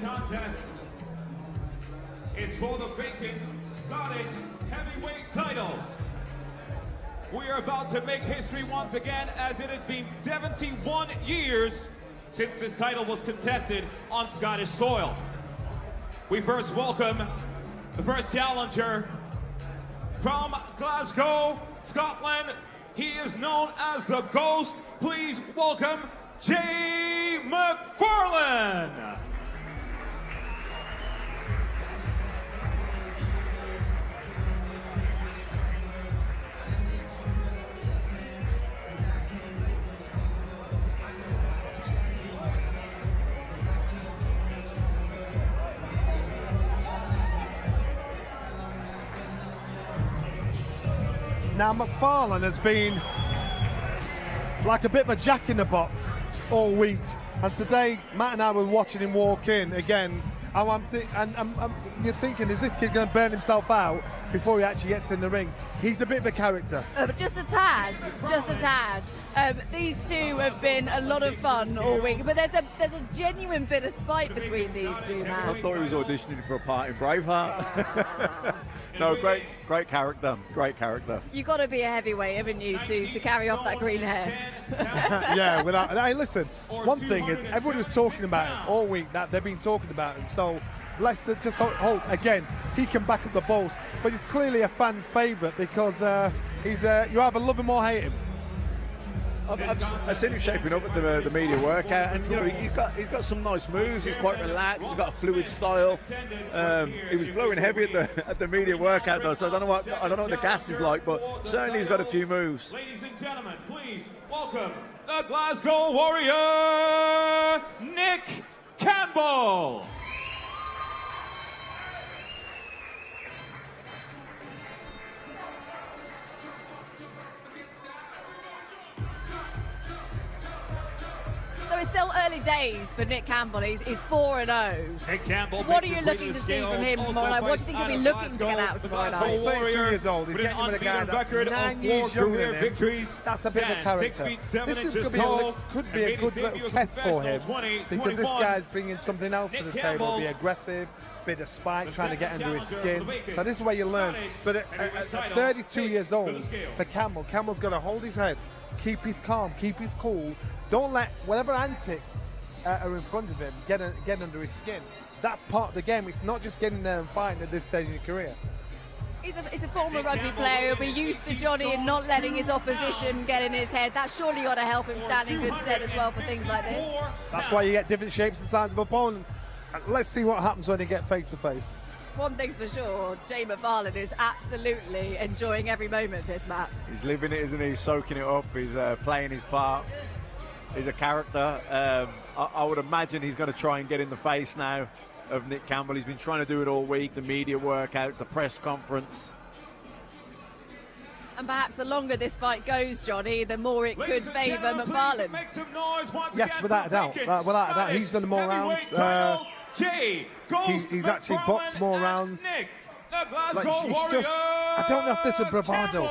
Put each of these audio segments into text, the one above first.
contest is for the vacant Scottish heavyweight title. We are about to make history once again, as it has been 71 years since this title was contested on Scottish soil. We first welcome the first challenger from Glasgow, Scotland. He is known as the Ghost. Please welcome Jay McFarlane. Now, McFarlane has been like a bit of a jack in the box all week, and today Matt and I were watching him walk in again, and you're thinking, is this kid going to burn himself out before he actually gets in the ring? He's a bit of a character. Just a tad. These two have been a lot of fun all week, but there's a genuine bit of spite between these two, man. I thought he was auditioning for a part in Braveheart. No, great character, great character. You've got to be a heavyweight, haven't you, to carry off that green hair? Yeah, without. Hey, listen, one thing is, everybody was talking about it all week, that they've been talking about it, so let's just hope, again, he can back up the balls, but he's clearly a fan's favourite because he's you either love him or hate him. I've seen him shaping up at the media workout, and you know he's got some nice moves. He's quite relaxed. He's got a fluid style. He was blowing heavy at the media workout though, so I don't know what the gas is like, but certainly he's got a few moves. Ladies and gentlemen, please welcome the Glasgow Warrior, Nick Campbell. So it's still early days for Nick Campbell. He's 4-0. Nick Campbell. What are you looking to see from him tomorrow night? What do you think he'll be looking to get out tomorrow night? He's 32 years old. He's getting with a guy that's 9 years younger than him. That's a bit of a character. This could be a good little test for him, because this guy's bringing something else to the table. Be aggressive, bit of spike, trying to get under his skin. So this is where you learn. But at 32 years old, for Campbell's got to hold his head, keep his calm, keep his cool. Don't let whatever antics are in front of him get under his skin. That's part of the game. It's not just getting there and fighting at this stage in your career. He's a former rugby player. He'll be used to Johnny and not letting his opposition get in his head. That's surely got to help him stand in good stead as well for things like this. That's why you get different shapes and sizes of opponent. Let's see what happens when they get face to face. One thing's for sure, Jay McFarlane is absolutely enjoying every moment of this match. He's living it, isn't he? He's soaking it up. He's playing his part. He's a character. I would imagine he's going to try and get in the face now of Nick Campbell. He's been trying to do it all week, the media workouts, the press conference. And perhaps the longer this fight goes, Johnny, the more it could favour McFarlane. Yes, without a doubt. Without a doubt. He's done more rounds. He's actually boxed more rounds. Like, it's just, I don't know if this is bravado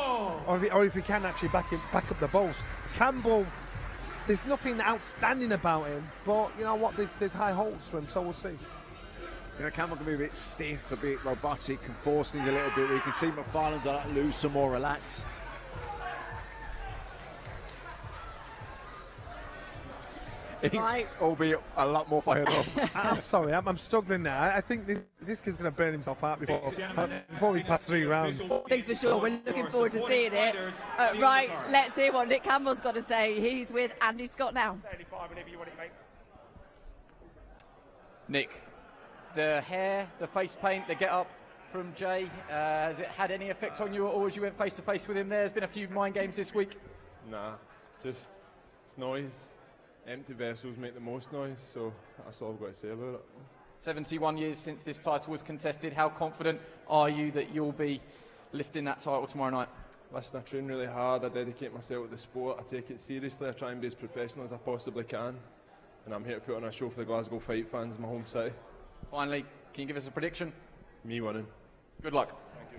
or if he can actually back up the balls. Campbell, there's nothing outstanding about him, but you know what, there's high hopes for him, so we'll see. You know, Campbell can be a bit stiff, a bit robotic, can force things a little bit. You can see McFarlane's a lot looser, more relaxed. Right. Albeit a lot more fired up. I'm sorry, I'm struggling now. I think this kid's going to burn himself out before we pass 3 rounds. Things for sure. We're looking forward to seeing it. Right, let's hear what Nick Campbell's got to say. He's with Andy Scott now. Nick, the hair, the face paint, the get-up from Jay, has it had any effect on you at all as you went face-to-face with him there? There's been a few mind games this week. Nah, just it's noise. Empty vessels make the most noise, so that's all I've got to say about it. 71 years since this title was contested. How confident are you that you'll be lifting that title tomorrow night? Listen, I train really hard. I dedicate myself to the sport. I take it seriously. I try and be as professional as I possibly can. And I'm here to put on a show for the Glasgow fight fans, my home city. Finally, can you give us a prediction? Me winning. Good luck. Thank you.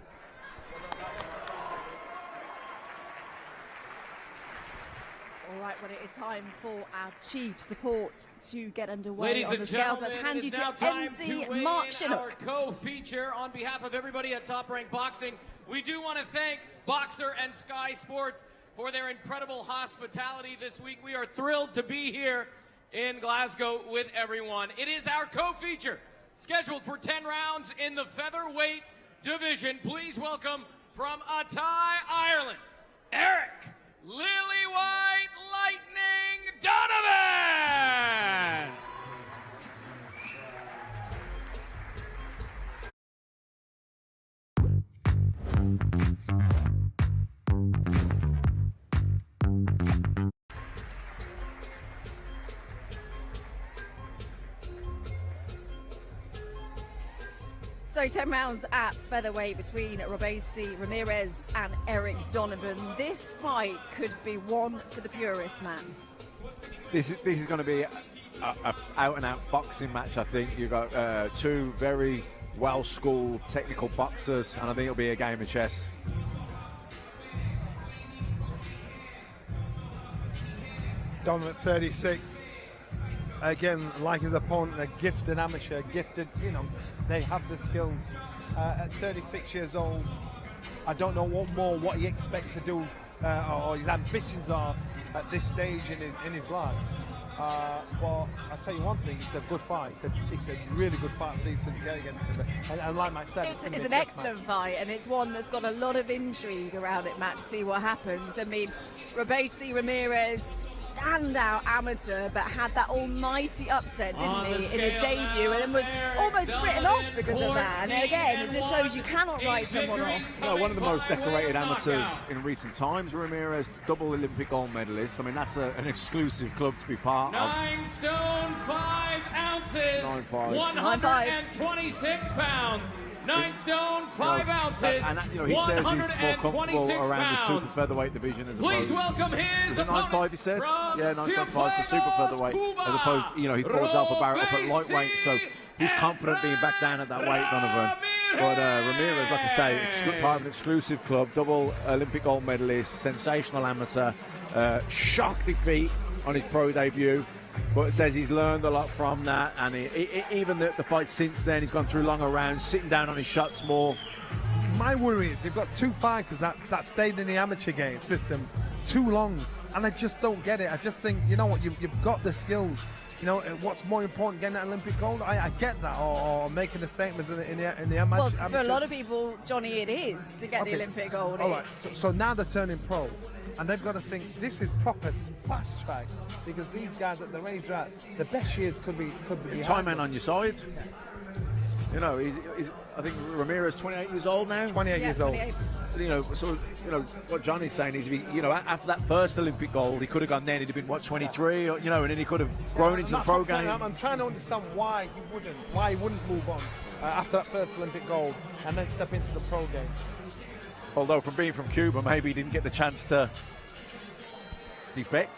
All right, well, it is time for our chief support to get underway. Ladies on and the scales. gentlemen, Let's hand you it is now to time MC to weigh Mark in Chinook. our co-feature on behalf of everybody at Top Rank Boxing. We do want to thank Boxer and Sky Sports for their incredible hospitality this week. We are thrilled to be here in Glasgow with everyone. It is our co-feature, scheduled for 10 rounds in the featherweight division. Please welcome from Athy, Ireland, Eric Lily White Lightning Donovan! So 10 rounds at featherweight between Robeisy, Ramirez and Eric Donovan. This fight could be one for the purist man. This is going to be a out-and-out boxing match, I think. You've got two very well-schooled technical boxers, and I think it'll be a game of chess. Donovan at 36. Again, like his opponent, a gifted amateur, they have the skills. At 36 years old, I don't know what he expects to do or his ambitions are at this stage in his life. But I'll tell you one thing, it's a good fight. It's a really good fight for these two to get against him. And like I said, it's an excellent fight, and it's one that's got a lot of intrigue around it, Matt, to see what happens. I mean, Robeisy, Ramirez, standout amateur, but had that almighty upset, didn't he, in his debut, and was almost written off because of that. And again, it just shows you cannot write someone off. No, one of the most decorated amateurs in recent times, Ramirez, double Olympic gold medalist. I mean, that's an exclusive club to be part of. 9 stone 5 ounces, 9'5", 126 pounds. 9 stone 5 ounces, he says he's more comfortable around the super featherweight division as Please opposed. welcome his Is it 9'5", he said? Yeah, 9'5", so super featherweight. Cuba, as opposed, he throws Alpha Barrett up at lightweight, so he's confident being back down at that weight, Donovan. But Ramirez, like I say, part of an exclusive club, double Olympic gold medalist, sensational amateur, shock defeat on his pro debut. But it says he's learned a lot from that, and even the fight since then, he's gone through longer rounds, sitting down on his shots more. My worry is you've got two fighters that stayed in the amateur game system too long, and I just don't get it. I just think, you know what, you've got the skills. What's more important, getting that Olympic gold? I get that, or making a statement in the amateur. Well, for a lot of people, Johnny, it is to get the Olympic gold. All right, so now they're turning pro, and they've got to think this is proper fast track, because these guys at the age they're at, the best years could be Time man on your side. He's I think Ramirez 28 years old now. 28 years old. 28. What Johnny's saying is, after that first Olympic gold, he could have gone then. He'd have been 23, and then he could have grown into the pro game. I'm trying to understand why he wouldn't move on after that first Olympic gold and then step into the pro game. Although from being from Cuba, maybe he didn't get the chance to defect.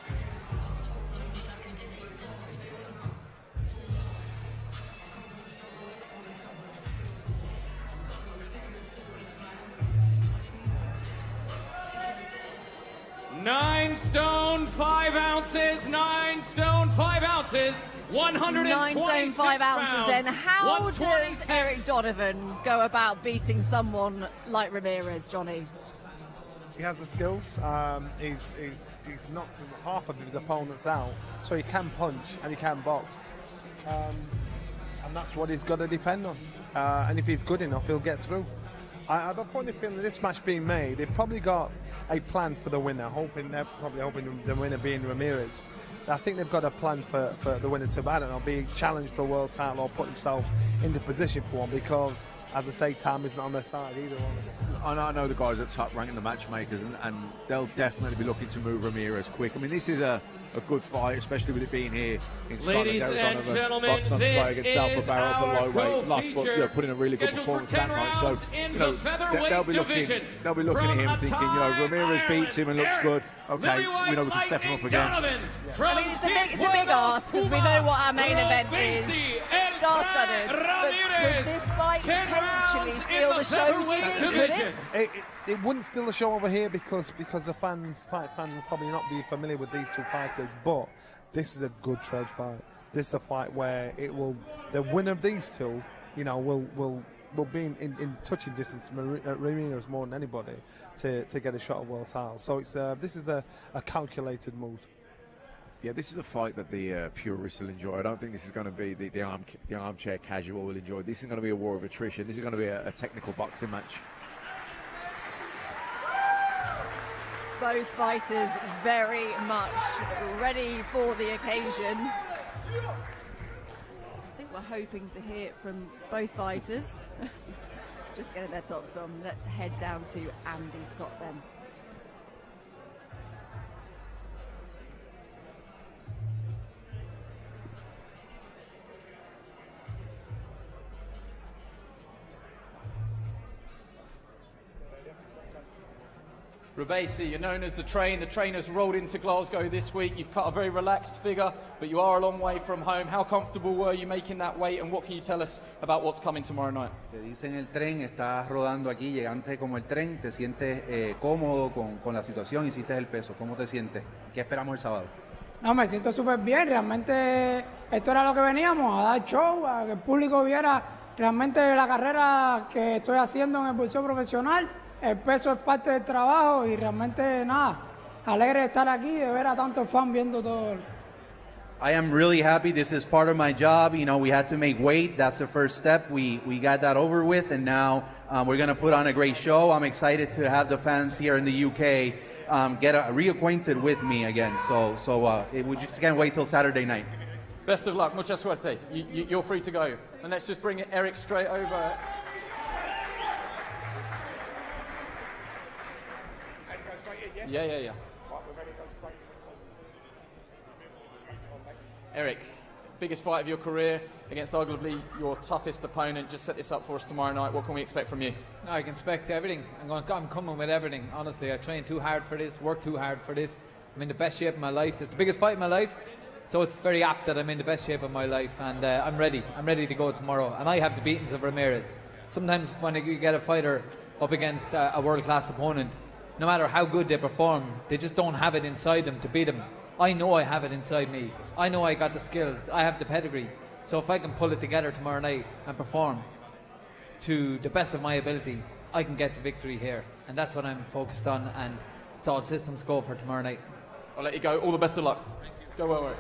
Nine stone 5 ounces, 9 stone 5 ounces, 126 9 stone 5 ounces. pounds, Then how does Eric Donovan go about beating someone like Ramirez, Johnny? He has the skills. He's knocked half of his opponents out, so he can punch and he can box, and that's what he's got to depend on. And if he's good enough, he'll get through. I have a funny feeling this match being made, they've probably got a plan for the winner, they're probably hoping the winner being Ramirez. I think they've got a plan for the winner to, I don't know, be challenged for a world title or put himself into position for one, because, as I say, time isn't on their side either. I know the guys at Top Rank, the matchmakers, and they'll definitely be looking to move Ramirez quick. I mean, this is a good fight, especially with it being here in Scotland. Ladies and Donovan, gentlemen, this is our co-feature, put in a really good performance that night. So, they'll be looking at him thinking, Ramirez beats him and looks good. Okay, we know we can step him up again. I mean, it's a big ask, because we know what our main event is. Star-studded. But is this fight 10 potentially rounds steal in the the show, featherweight could division. It wouldn't steal the show over here because the fans will probably not be familiar with these two fighters, but this is a good trade fight. This is a fight where the winner of these two, you know, will be in touching distance Ramirez more than anybody to get a shot at world title. So this is a calculated move. Yeah, this is a fight that the purists will enjoy. I don't think this is going to be the armchair casual will enjoy. This is going to be a war of attrition. This is going to be a technical boxing match. Both fighters very much ready for the occasion. I think we're hoping to hear it from both fighters. Just getting their tops on. Let's head down to Andy Scott then. Robeisy, you're known as the Train. The Trainer's rolled into Glasgow this week. You've cut a very relaxed figure, but you are a long way from home. How comfortable were you making that weight, and what can you tell us about what's coming tomorrow night? Te dicen el tren, estás rodando aquí, llegaste como el tren, te sientes cómodo con la situación, hiciste el peso. ¿Cómo te sientes? ¿Qué esperamos el sábado? No, me siento súper bien. Realmente esto era lo que veníamos, a dar show, a que el público viera realmente la carrera que estoy haciendo en el boxeo profesional. El peso es parte del trabajo y realmente nada, alegre de estar aquí, de ver a tantos fans viendo todo. I am really happy. This is part of my job. You know, we had to make weight. That's the first step. We got that over with, and now we're going to put on a great show. I'm excited to have the fans here in the UK get reacquainted with me again. We just can't wait till Saturday night. Best of luck. Mucha suerte. You're free to go. And let's just bring Eric straight over. Yeah. Eric, biggest fight of your career against arguably your toughest opponent. Just set this up for us tomorrow night. What can we expect from you? I can expect everything. I'm coming with everything. Honestly, I trained too hard for this, worked too hard for this. I'm in the best shape of my life. It's the biggest fight of my life, so it's very apt that I'm in the best shape of my life, and I'm ready. I'm ready to go tomorrow, and I have the beatings of Ramirez. Sometimes when you get a fighter up against a world-class opponent, no matter how good they perform, they just don't have it inside them to beat them. I know I have it inside me. I know I got the skills. I have the pedigree. So if I can pull it together tomorrow night and perform to the best of my ability, I can get the victory here. And that's what I'm focused on, and it's all systems go for tomorrow night. I'll let you go. All the best of luck. Go well, Eric.